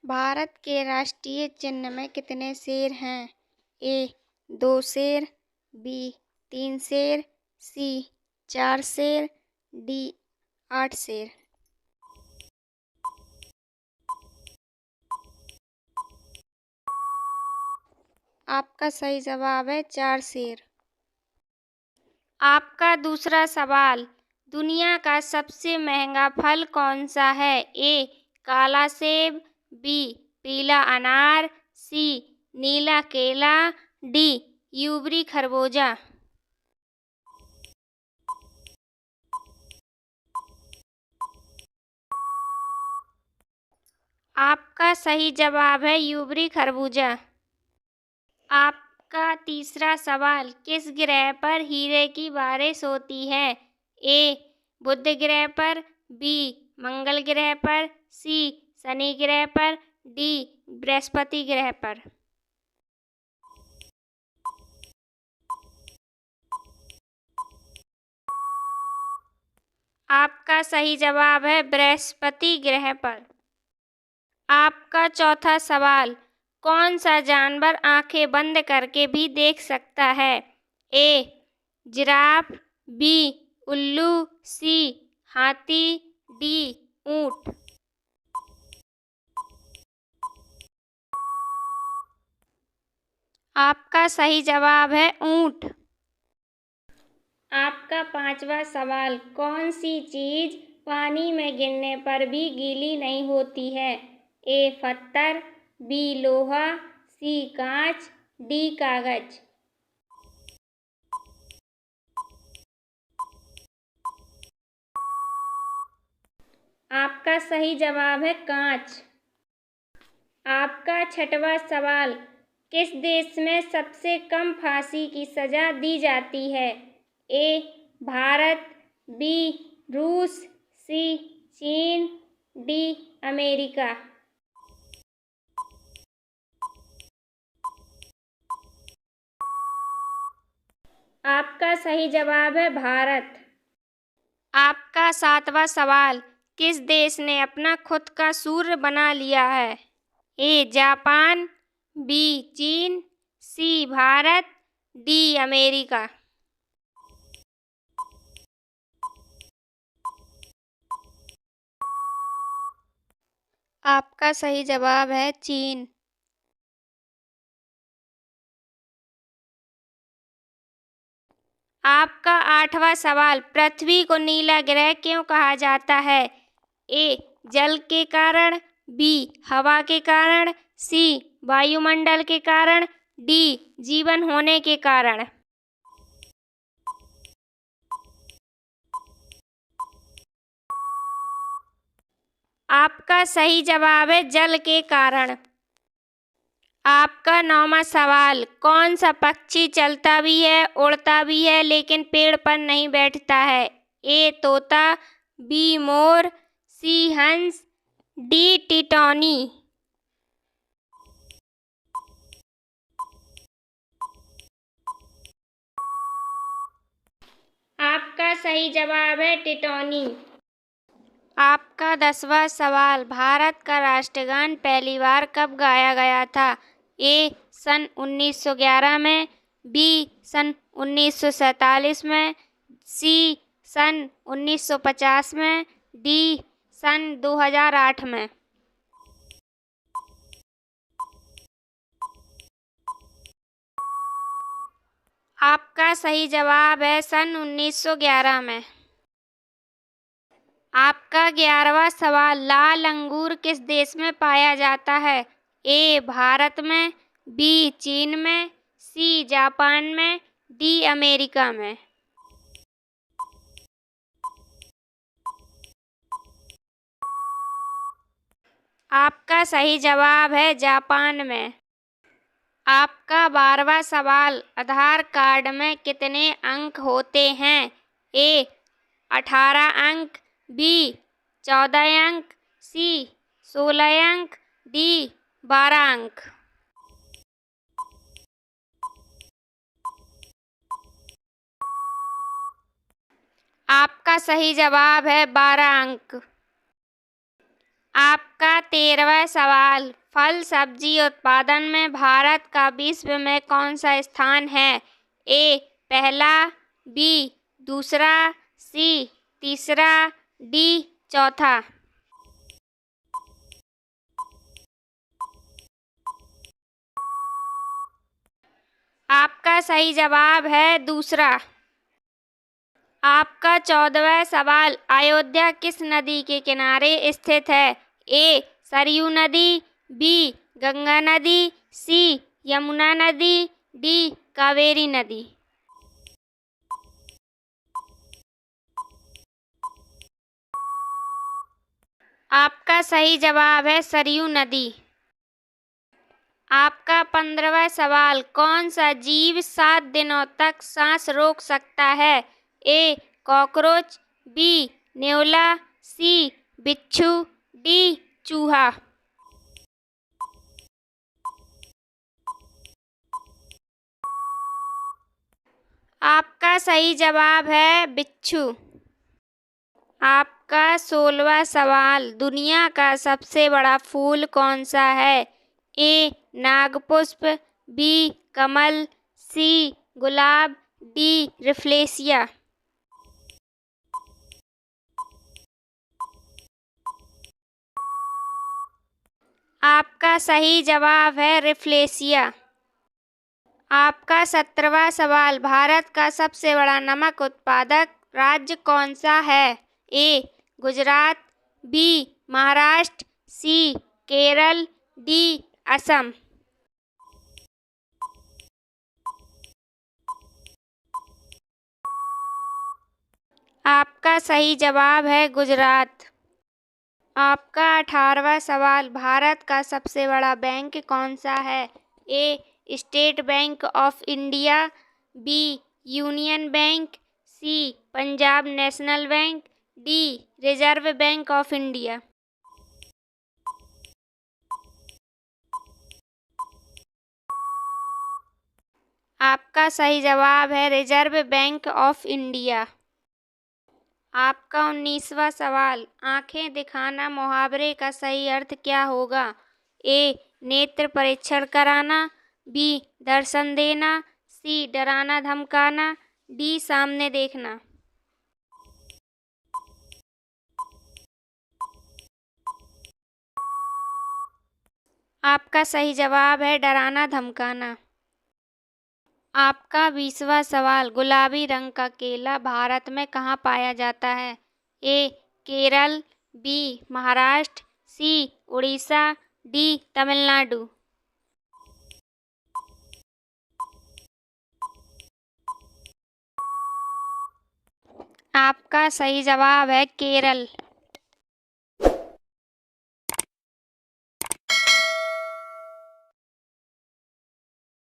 भारत के राष्ट्रीय चिह्न में कितने शेर हैं? ए 2 शेर, बी 3 शेर, सी 4 शेर, डी 8 शेर। आपका सही जवाब है 4 शेर। आपका दूसरा सवाल, दुनिया का सबसे महंगा फल कौन सा है? ए काला सेब, बी पीला अनार, सी नीला केला, डी यूबरी खरबूजा। आपका सही जवाब है यूबरी खरबूजा। आपका तीसरा सवाल, किस ग्रह पर हीरे की बारिश होती है? ए बुध ग्रह पर, बी मंगल ग्रह पर, सी शनि ग्रह पर, डी बृहस्पति ग्रह पर। आपका सही जवाब है बृहस्पति ग्रह पर। आपका चौथा सवाल, कौन सा जानवर आंखें बंद करके भी देख सकता है? ए जिराफ, बी उल्लू, सी हाथी, डी ऊंट। आपका सही जवाब है ऊंट। आपका पांचवा सवाल, कौन सी चीज पानी में गिरने पर भी गीली नहीं होती है? ए पत्थर, बी लोहा, सी कांच, डी कागज। आपका सही जवाब है कांच। आपका छठवां सवाल, किस देश में सबसे कम फांसी की सजा दी जाती है? ए भारत, बी रूस, सी चीन, डी अमेरिका। आपका सही जवाब है भारत। आपका सातवां सवाल, किस देश ने अपना खुद का सूर्य बना लिया है? ए जापान, बी चीन, सी भारत, डी अमेरिका। आपका सही जवाब है चीन। आपका आठवां सवाल, पृथ्वी को नीला ग्रह क्यों कहा जाता है? ए जल के कारण, बी हवा के कारण, सी वायुमंडल के कारण, डी जीवन होने के कारण। आपका सही जवाब है जल के कारण। आपका नौवां सवाल, कौन सा पक्षी चलता भी है, उड़ता भी है, लेकिन पेड़ पर नहीं बैठता है? ए तोता, बी मोर, सी हंस, डी टिटौनी। आपका सही जवाब है टिटौनी। आपका 10वां सवाल, भारत का राष्ट्रगान पहली बार कब गाया गया था? ए सन 1911 में, बी सन 1947 में, सी सन 1950 में, डी सन 2008 में। आपका सही जवाब है सन 1911 में। आपका 11वां सवाल, लाल अंगूर किस देश में पाया जाता है? ए भारत में, बी चीन में, सी जापान में, डी अमेरिका में। आपका सही जवाब है जापान में। आपका 12वां सवाल, आधार कार्ड में कितने अंक होते हैं? ए 18 अंक, बी 14 अंक, सी 16 अंक, डी 12 अंक। आपका सही जवाब है 12 अंक। आपका 13वां सवाल, फल सब्जी उत्पादन में भारत का विश्व में कौन सा स्थान है? ए पहला, बी दूसरा, सी तीसरा, डी चौथा। आपका सही जवाब है दूसरा। आपका 14वां सवाल, अयोध्या किस नदी के किनारे स्थित है? ए सरयू नदी, बी गंगा नदी, सी यमुना नदी, डी कावेरी नदी। आपका सही जवाब है सरयू नदी। आपका 15वां सवाल, कौन सा जीव 7 दिनों तक सांस रोक सकता है? ए कॉकरोच, बी नेवला, सी बिच्छू, डी चूहा। आपका सही जवाब है बिच्छू। आपका 16वां सवाल, दुनिया का सबसे बड़ा फूल कौन सा है? ए नागपुष्प, बी कमल, सी गुलाब, डी रिफ्लेशिया। आपका सही जवाब है रिफ्लेशिया। आपका 17वां सवाल, भारत का सबसे बड़ा नमक उत्पादक राज्य कौन सा है? ए गुजरात, बी महाराष्ट्र, सी केरल, डी असम। आपका सही जवाब है गुजरात। आपका 18वां सवाल, भारत का सबसे बड़ा बैंक कौन सा है? A State Bank of India, B Union Bank, C Punjab National Bank, D Reserve Bank of India. आपका सही जवाब है रिजर्व बैंक ऑफ इंडिया। आपका 19वां सवाल, आंखें दिखाना मुहावरे का सही अर्थ क्या होगा? ए नेत्र परीक्षण कराना, बी दर्शन देना, सी डराना धमकाना, डी सामने देखना। आपका सही जवाब है डराना धमकाना। आपका 20वां सवाल, गुलाबी रंग का केला भारत में कहाँ पाया जाता है? ए केरल, बी महाराष्ट्र, सी उड़ीसा, डी तमिलनाडु। आपका सही जवाब है केरल।